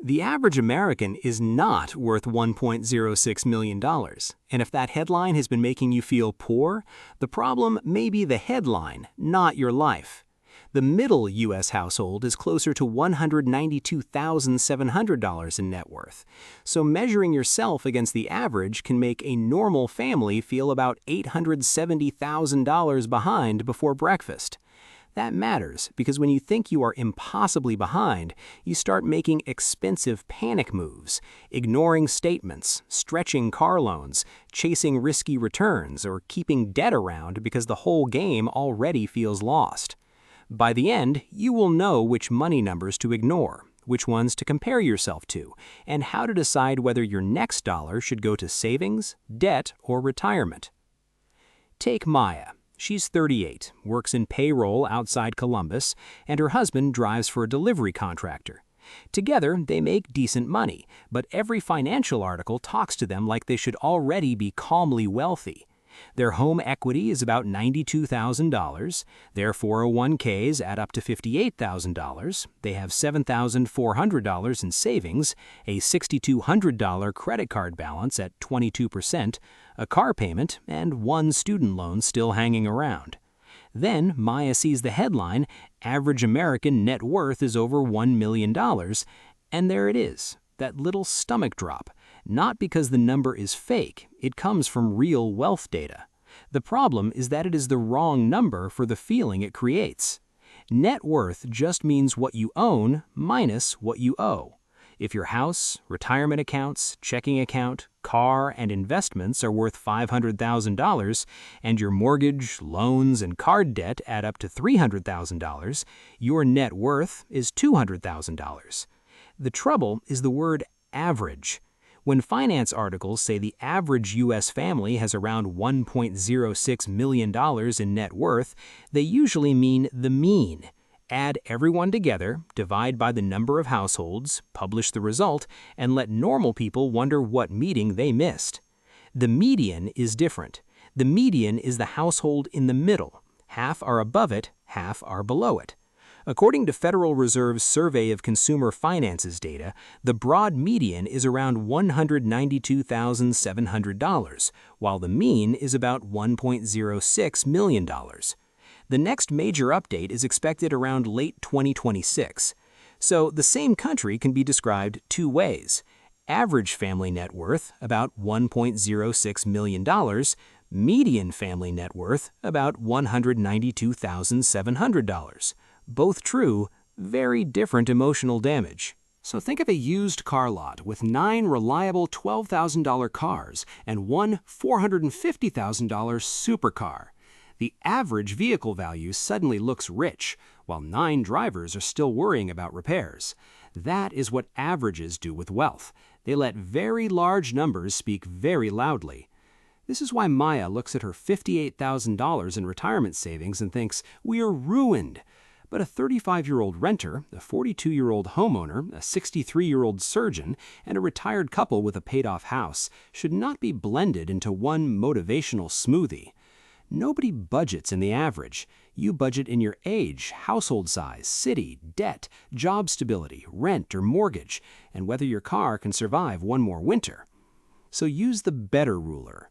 The average American is not worth $1.06 million, and if that headline has been making you feel poor, the problem may be the headline, not your life. The middle U.S. household is closer to $192,700 in net worth, so measuring yourself against the average can make a normal family feel about $870,000 behind before breakfast. That matters because when you think you are impossibly behind, you start making expensive panic moves, ignoring statements, stretching car loans, chasing risky returns, or keeping debt around because the whole game already feels lost. By the end, you will know which money numbers to ignore, which ones to compare yourself to, and how to decide whether your next dollar should go to savings, debt, or retirement. Take Maya. She's 38, works in payroll outside Columbus, and her husband drives for a delivery contractor. Together, they make decent money, but every financial article talks to them like they should already be calmly wealthy. Their home equity is about $92,000, their 401ks add up to $58,000, they have $7,400 in savings, a $6,200 credit card balance at 22%, a car payment, and one student loan still hanging around. Then Maya sees the headline, "Average American net worth is over $1 million," and there it is, that little stomach drop. Not because the number is fake, it comes from real wealth data. The problem is that it is the wrong number for the feeling it creates. Net worth just means what you own minus what you owe. If your house, retirement accounts, checking account, car, and investments are worth $500,000, and your mortgage, loans, and card debt add up to $300,000, your net worth is $200,000. The trouble is the word average. When finance articles say the average U.S. family has around $1.06 million in net worth, they usually mean the mean. Add everyone together, divide by the number of households, publish the result, and let normal people wonder what meeting they missed. The median is different. The median is the household in the middle. Half are above it, half are below it. According to Federal Reserve's Survey of Consumer Finances data, the broad median is around $192,700, while the mean is about $1.06 million. The next major update is expected around late 2026. So the same country can be described two ways. Average family net worth, about $1.06 million, median family net worth, about $192,700. Both true, very different emotional damage. So think of a used car lot with 9 reliable $12,000 cars and one $450,000 supercar. The average vehicle value suddenly looks rich, while 9 drivers are still worrying about repairs. That is what averages do with wealth. They let very large numbers speak very loudly. This is why Maya looks at her $58,000 in retirement savings and thinks, "We are ruined." But a 35-year-old renter, a 42-year-old homeowner, a 63-year-old surgeon, and a retired couple with a paid-off house should not be blended into one motivational smoothie. Nobody budgets in the average. You budget in your age, household size, city, debt, job stability, rent or mortgage, and whether your car can survive one more winter. So use the better ruler.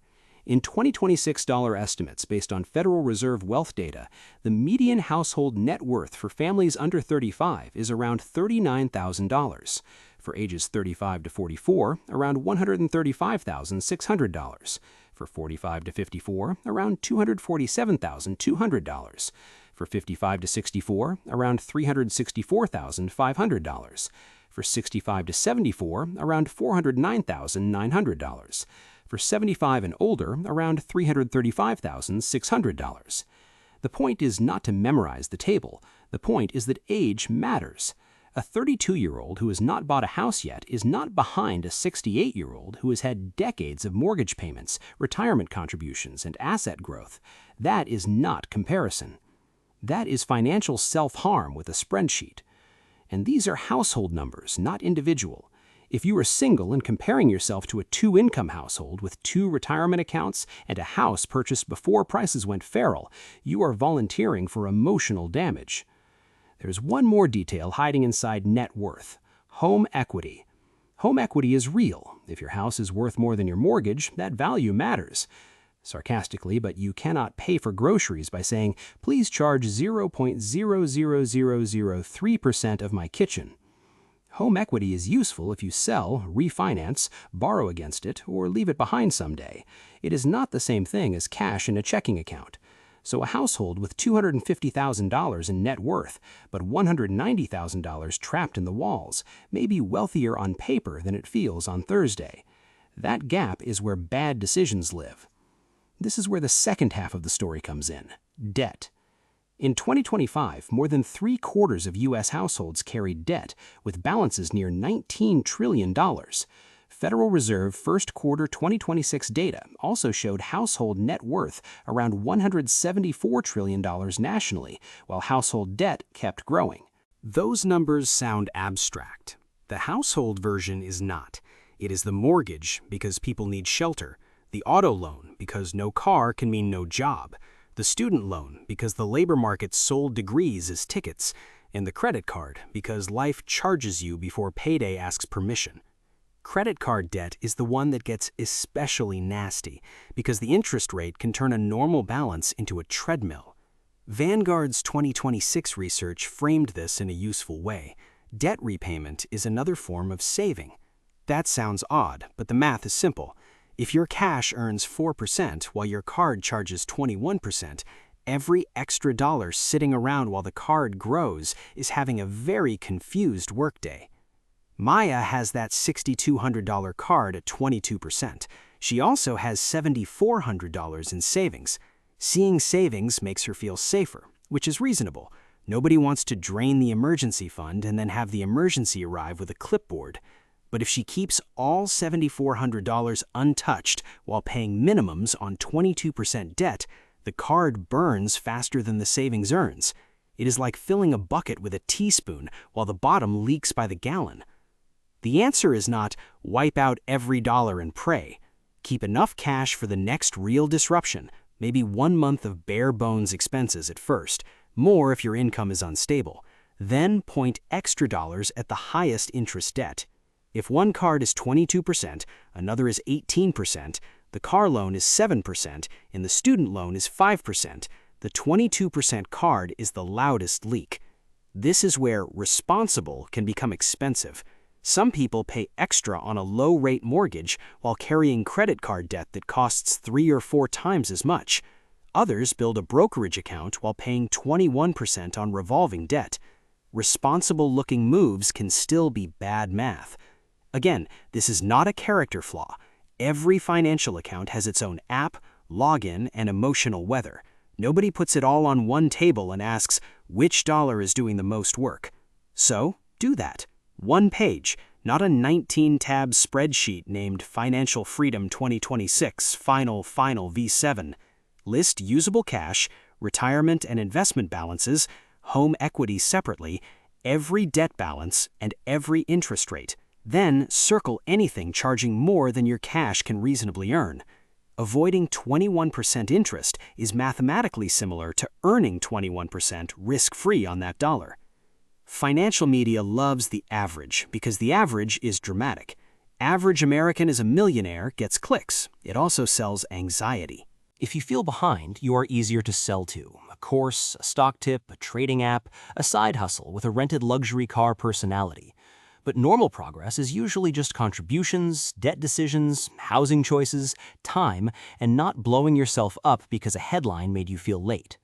In 2026 dollar estimates based on Federal Reserve wealth data, the median household net worth for families under 35 is around $39,000. For ages 35 to 44, around $135,600. For 45 to 54, around $247,200. For 55 to 64, around $364,500. For 65 to 74, around $409,900. For 75 and older, around $335,600. The point is not to memorize the table. The point is that age matters. A 32-year-old who has not bought a house yet is not behind a 68-year-old who has had decades of mortgage payments, retirement contributions, and asset growth. That is not comparison. That is financial self-harm with a spreadsheet. And these are household numbers, not individual. If you are single and comparing yourself to a 2-income household with 2 retirement accounts and a house purchased before prices went feral, you are volunteering for emotional damage. There's one more detail hiding inside net worth. Home equity. Home equity is real. If your house is worth more than your mortgage, that value matters. Sarcastically, but you cannot pay for groceries by saying, please charge 0.00003% of my kitchen. Home equity is useful if you sell, refinance, borrow against it, or leave it behind someday. It is not the same thing as cash in a checking account. So a household with $250,000 in net worth, but $190,000 trapped in the walls, may be wealthier on paper than it feels on Thursday. That gap is where bad decisions live. This is where the second half of the story comes in: debt. In 2025, more than 3/4 of U.S. households carried debt, with balances near $19 trillion. Federal Reserve first quarter 2026 data also showed household net worth around $174 trillion nationally, while household debt kept growing. Those numbers sound abstract. The household version is not. It is the mortgage, because people need shelter; the auto loan, because no car can mean no job; the student loan, because the labor market sold degrees as tickets; and the credit card, because life charges you before payday asks permission. Credit card debt is the one that gets especially nasty, because the interest rate can turn a normal balance into a treadmill. Vanguard's 2026 research framed this in a useful way. Debt repayment is another form of saving. That sounds odd, but the math is simple. If your cash earns 4% while your card charges 21%, every extra dollar sitting around while the card grows is having a very confused workday. Maya has that $6,200 card at 22%. She also has $7,400 in savings. Seeing savings makes her feel safer, which is reasonable. Nobody wants to drain the emergency fund and then have the emergency arrive with a clipboard. But if she keeps all $7,400 untouched while paying minimums on 22% debt, the card burns faster than the savings earns. It is like filling a bucket with a teaspoon while the bottom leaks by the gallon. The answer is not wipe out every dollar and pray. Keep enough cash for the next real disruption, maybe 1 month of bare bones expenses at first, more if your income is unstable. Then point extra dollars at the highest interest debt. If one card is 22%, another is 18%, the car loan is 7%, and the student loan is 5%, the 22% card is the loudest leak. This is where responsible can become expensive. Some people pay extra on a low-rate mortgage while carrying credit card debt that costs 3 or 4 times as much. Others build a brokerage account while paying 21% on revolving debt. Responsible-looking moves can still be bad math. Again, this is not a character flaw. Every financial account has its own app, login, and emotional weather. Nobody puts it all on one table and asks which dollar is doing the most work. So, do that. 1 page, not a 19-tab spreadsheet named Financial Freedom 2026 Final V7. List usable cash, retirement and investment balances, home equity separately, every debt balance, and every interest rate. Then circle anything charging more than your cash can reasonably earn. Avoiding 21% interest is mathematically similar to earning 21% risk-free on that dollar. Financial media loves the average because the average is dramatic. Average American is a millionaire gets clicks. It also sells anxiety. If you feel behind, you are easier to sell to. A course, a stock tip, a trading app, a side hustle with a rented luxury car personality. But normal progress is usually just contributions, debt decisions, housing choices, time, and not blowing yourself up because a headline made you feel late.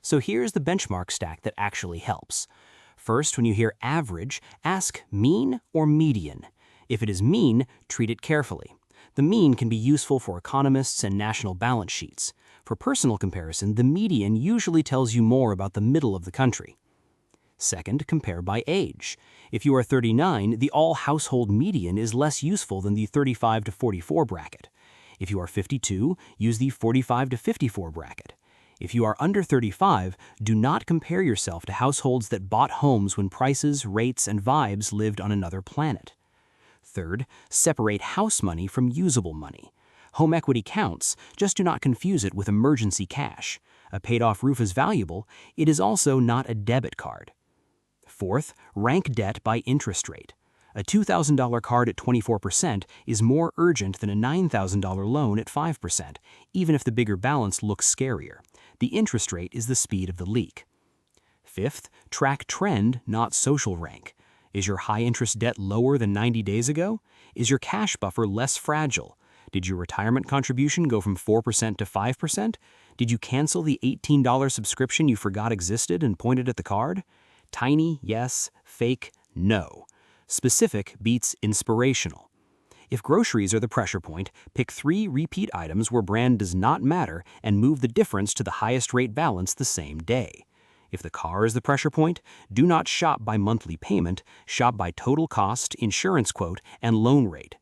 So here's the benchmark stack that actually helps. First, when you hear average, ask mean or median. If it is mean, treat it carefully. The mean can be useful for economists and national balance sheets. For personal comparison, the median usually tells you more about the middle of the country. Second, compare by age. If you are 39, the all-household median is less useful than the 35 to 44 bracket. If you are 52, use the 45 to 54 bracket. If you are under 35, do not compare yourself to households that bought homes when prices, rates, and vibes lived on another planet. Third, separate house money from usable money. Home equity counts, just do not confuse it with emergency cash. A paid-off roof is valuable, it is also not a debit card. Fourth, rank debt by interest rate. A $2,000 card at 24% is more urgent than a $9,000 loan at 5%, even if the bigger balance looks scarier. The interest rate is the speed of the leak. Fifth, track trend, not social rank. Is your high-interest debt lower than 90 days ago? Is your cash buffer less fragile? Did your retirement contribution go from 4% to 5%? Did you cancel the $18 subscription you forgot existed and pointed at the card? Tiny, yes. Fake, no. Specific beats inspirational. If groceries are the pressure point, pick 3 repeat items where brand does not matter and move the difference to the highest rate balance the same day. If the car is the pressure point, do not shop by monthly payment, shop by total cost, insurance quote, and loan rate.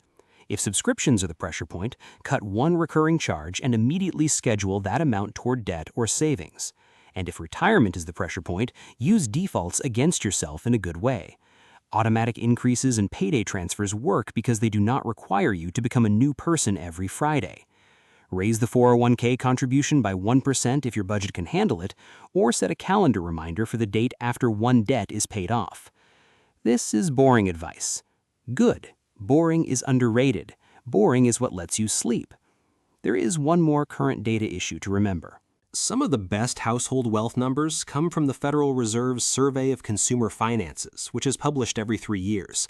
If subscriptions are the pressure point, cut one recurring charge and immediately schedule that amount toward debt or savings. And if retirement is the pressure point, use defaults against yourself in a good way. Automatic increases and payday transfers work because they do not require you to become a new person every Friday. Raise the 401k contribution by 1% if your budget can handle it, or set a calendar reminder for the date after one debt is paid off. This is boring advice. Good. Boring is underrated. Boring is what lets you sleep. There is one more current data issue to remember. Some of the best household wealth numbers come from the Federal Reserve's Survey of Consumer Finances, which is published every 3 years.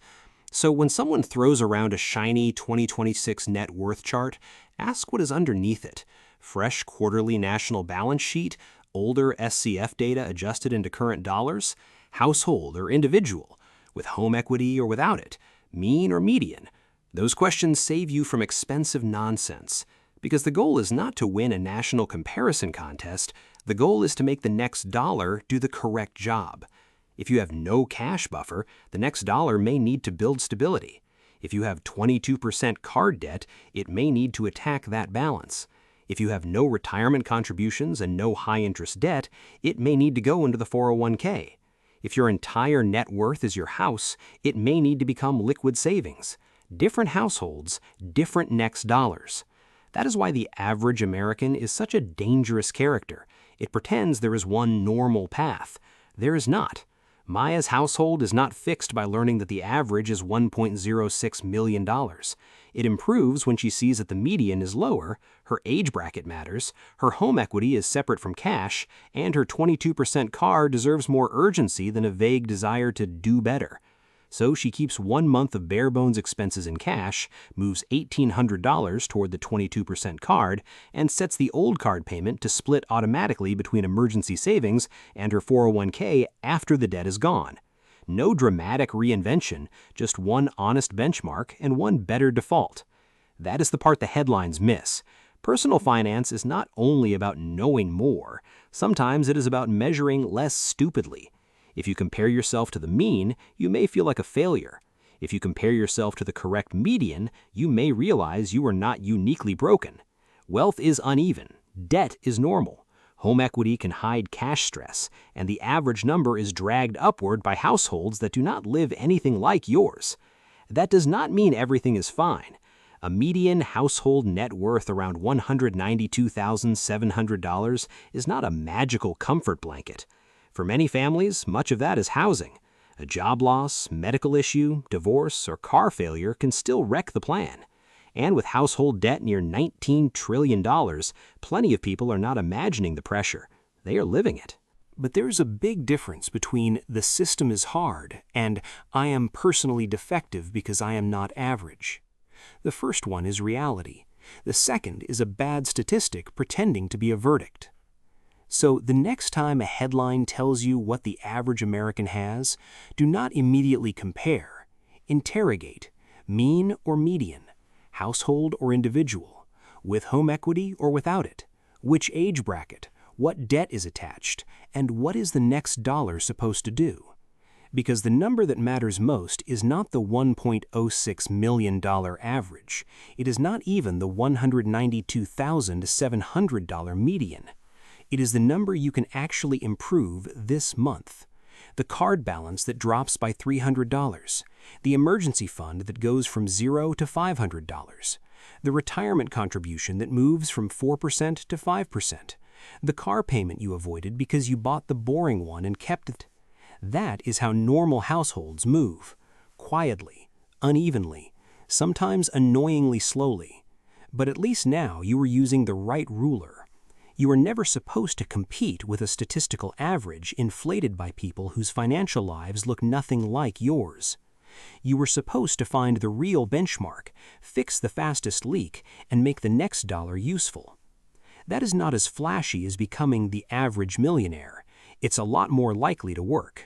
So when someone throws around a shiny 2026 net worth chart, ask what is underneath it. Fresh quarterly national balance sheet, older SCF data adjusted into current dollars, household or individual, with home equity or without it, mean or median. Those questions save you from expensive nonsense. Because the goal is not to win a national comparison contest, the goal is to make the next dollar do the correct job. If you have no cash buffer, the next dollar may need to build stability. If you have 22% card debt, it may need to attack that balance. If you have no retirement contributions and no high-interest debt, it may need to go into the 401k. If your entire net worth is your house, it may need to become liquid savings. Different households, different next dollars. That is why the average American is such a dangerous character. It pretends there is one normal path. There is not. Maya's household is not fixed by learning that the average is $1.06 million. It improves when she sees that the median is lower, her age bracket matters, her home equity is separate from cash, and her 22% car deserves more urgency than a vague desire to do better. So she keeps 1 month of bare-bones expenses in cash, moves $1,800 toward the 22% card, and sets the old card payment to split automatically between emergency savings and her 401k after the debt is gone. No dramatic reinvention, just one honest benchmark and one better default. That is the part the headlines miss. Personal finance is not only about knowing more. Sometimes it is about measuring less stupidly. If you compare yourself to the mean, you may feel like a failure. If you compare yourself to the correct median, you may realize you are not uniquely broken. Wealth is uneven. Debt is normal. Home equity can hide cash stress, and the average number is dragged upward by households that do not live anything like yours. That does not mean everything is fine. A median household net worth around $192,700 is not a magical comfort blanket. For many families, much of that is housing. A job loss, medical issue, divorce, or car failure can still wreck the plan. And with household debt near $19 trillion, plenty of people are not imagining the pressure. They are living it. But there's a big difference between "the system is hard" and "I am personally defective because I am not average." The first one is reality. The second is a bad statistic pretending to be a verdict. So the next time a headline tells you what the average American has, do not immediately compare. Interrogate. Mean or median? Household or individual? With home equity or without it? Which age bracket? What debt is attached? And what is the next dollar supposed to do? Because the number that matters most is not the $1.06 million average. It is not even the $192,700 median. It is the number you can actually improve this month. The card balance that drops by $300. The emergency fund that goes from $0 to $500. The retirement contribution that moves from 4% to 5%. The car payment you avoided because you bought the boring one and kept it. That is how normal households move. Quietly, unevenly, sometimes annoyingly slowly. But at least now you are using the right ruler. You are never supposed to compete with a statistical average inflated by people whose financial lives look nothing like yours. You were supposed to find the real benchmark, fix the fastest leak, and make the next dollar useful. That is not as flashy as becoming the average millionaire. It's a lot more likely to work.